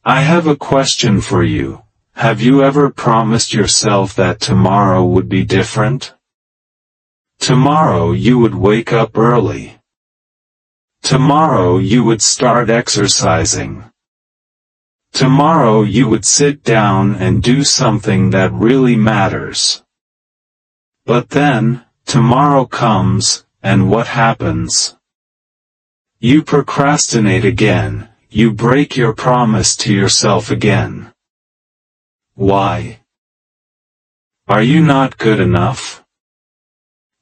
I have a question for you. Have you ever promised yourself that tomorrow would be different? Tomorrow you would wake up early. Tomorrow you would start exercising. Tomorrow you would sit down and do something that really matters. But then, tomorrow comes, and what happens? You procrastinate again, you break your promise to yourself again. Why? Are you not good enough?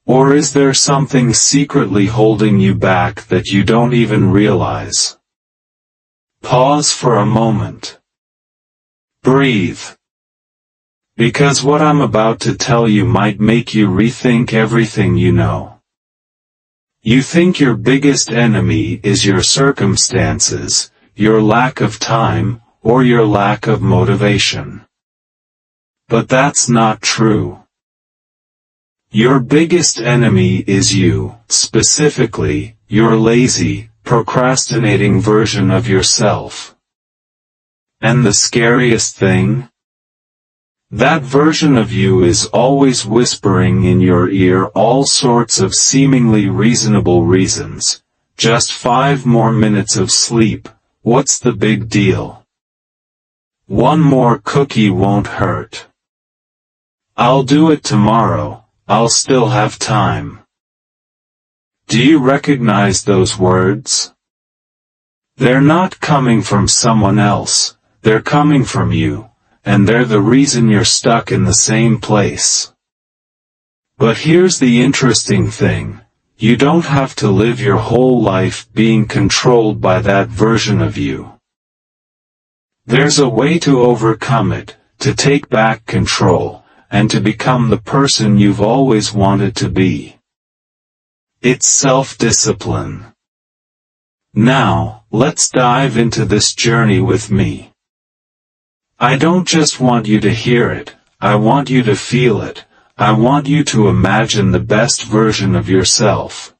Or is there something secretly holding you back that you don't even realize? Pause for a moment. Breathe. Because what I'm about to tell you might make you rethink everything you know. You think your biggest enemy is your circumstances, your lack of time, or your lack of motivation. But that's not true. Your biggest enemy is you, specifically, your lazy, procrastinating version of yourself. And the scariest thing? That version of you is always whispering in your ear all sorts of seemingly reasonable reasons. Just 5 more minutes of sleep, what's the big deal? One more cookie won't hurt. I'll do it tomorrow, I'll still have time. Do you recognize those words? They're not coming from someone else, they're coming from you, and they're the reason you're stuck in the same place. But here's the interesting thing, you don't have to live your whole life being controlled by that version of you. There's a way to overcome it, to take back control, and to become the person you've always wanted to be. It's self-discipline. Now, let's dive into this journey with me. I don't just want you to hear it, I want you to feel it, I want you to imagine the best version of yourself.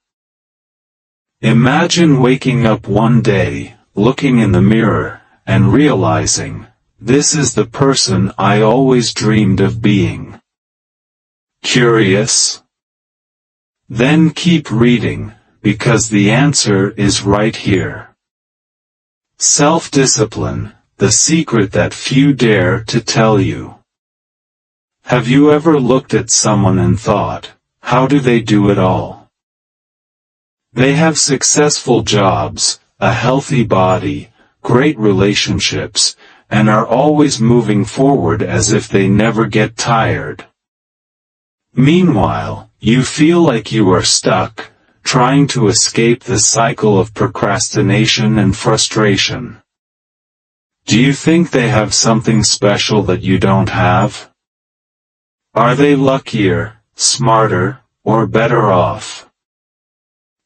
Imagine waking up one day, looking in the mirror, and realizing, this is the person I always dreamed of being. Curious? Then keep reading, because the answer is right here. Self-discipline, the secret that few dare to tell you. Have you ever looked at someone and thought, how do they do it all? They have successful jobs, a healthy body, great relationships, and are always moving forward as if they never get tired. Meanwhile, you feel like you are stuck, trying to escape the cycle of procrastination and frustration. Do you think they have something special that you don't have? Are they luckier, smarter, or better off?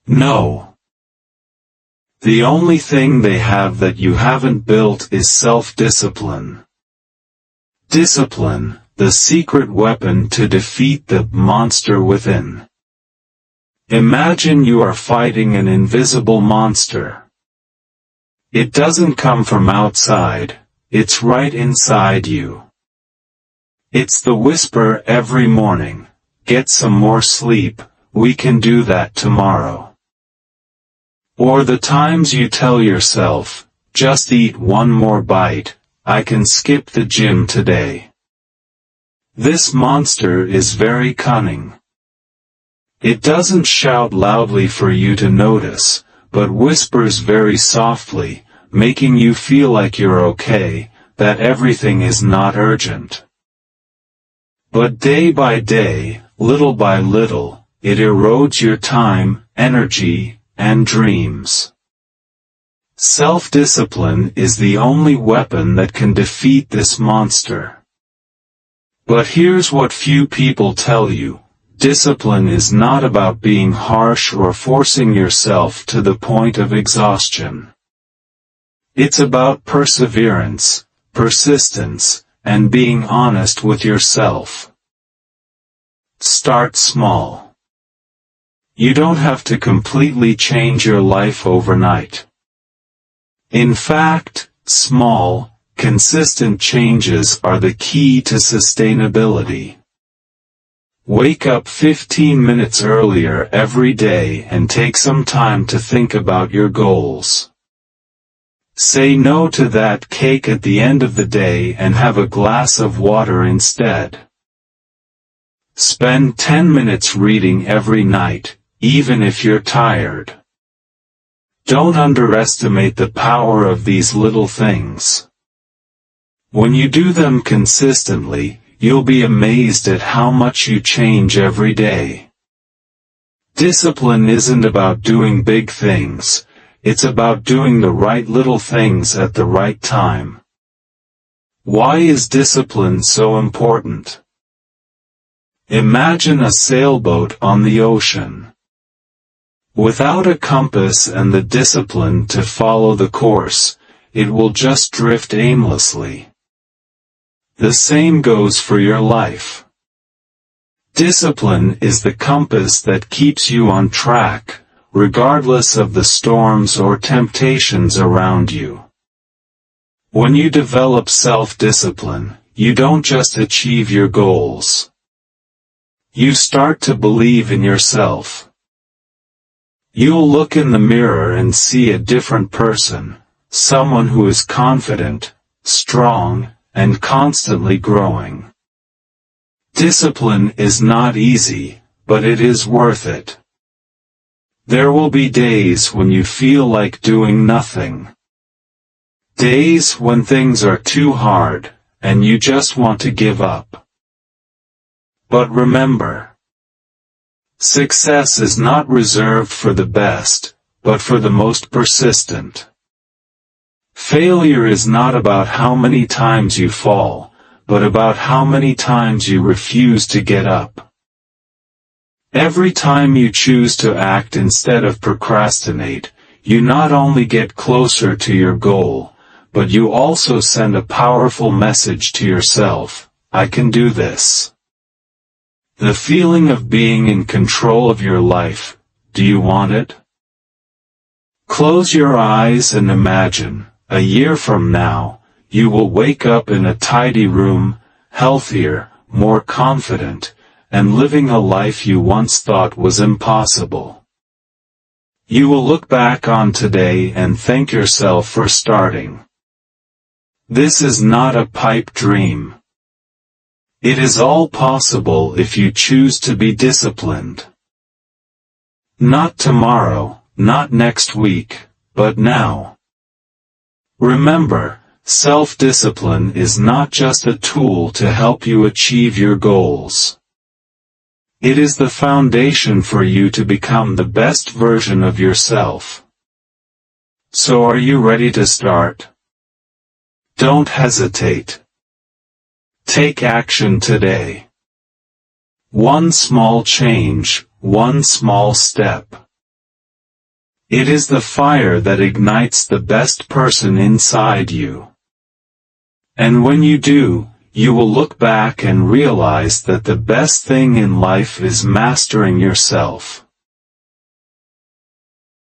No. The only thing they have that you haven't built is self-discipline. Discipline, the secret weapon to defeat the monster within. Imagine you are fighting an invisible monster. It doesn't come from outside, it's right inside you. It's the whisper every morning, get some more sleep, we can do that tomorrow. Or the times you tell yourself, just eat one more bite, I can skip the gym today. This monster is very cunning. It doesn't shout loudly for you to notice, but whispers very softly, making you feel like you're okay, that everything is not urgent. But day by day, little by little, it erodes your time, energy, and dreams. Self-discipline is the only weapon that can defeat this monster. But here's what few people tell you, discipline is not about being harsh or forcing yourself to the point of exhaustion. It's about perseverance, persistence, and being honest with yourself. Start small. You don't have to completely change your life overnight. In fact, small, consistent changes are the key to sustainability. Wake up 15 minutes earlier every day and take some time to think about your goals. Say no to that cake at the end of the day and have a glass of water instead. Spend 10 minutes reading every night, even if you're tired. Don't underestimate the power of these little things. When you do them consistently, you'll be amazed at how much you change every day. Discipline isn't about doing big things. It's about doing the right little things at the right time. Why is discipline so important? Imagine a sailboat on the ocean. Without a compass and the discipline to follow the course, it will just drift aimlessly. The same goes for your life. Discipline is the compass that keeps you on track, regardless of the storms or temptations around you. When you develop self-discipline, you don't just achieve your goals. You start to believe in yourself. You'll look in the mirror and see a different person, someone who is confident, strong, and constantly growing. Discipline is not easy, but it is worth it. There will be days when you feel like doing nothing. Days when things are too hard, and you just want to give up. But remember, success is not reserved for the best, but for the most persistent. Failure is not about how many times you fall, but about how many times you refuse to get up. Every time you choose to act instead of procrastinate, you not only get closer to your goal, but you also send a powerful message to yourself: I can do this. The feeling of being in control of your life, do you want it? Close your eyes and imagine, a year from now, you will wake up in a tidy room, healthier, more confident, and living a life you once thought was impossible. You will look back on today and thank yourself for starting. This is not a pipe dream. It is all possible if you choose to be disciplined. Not tomorrow, not next week, but now. Remember, self-discipline is not just a tool to help you achieve your goals. It is the foundation for you to become the best version of yourself. So are you ready to start? Don't hesitate. Take action today. One small change, one small step. It is the fire that ignites the best person inside you. And when you do, you will look back and realize that the best thing in life is mastering yourself.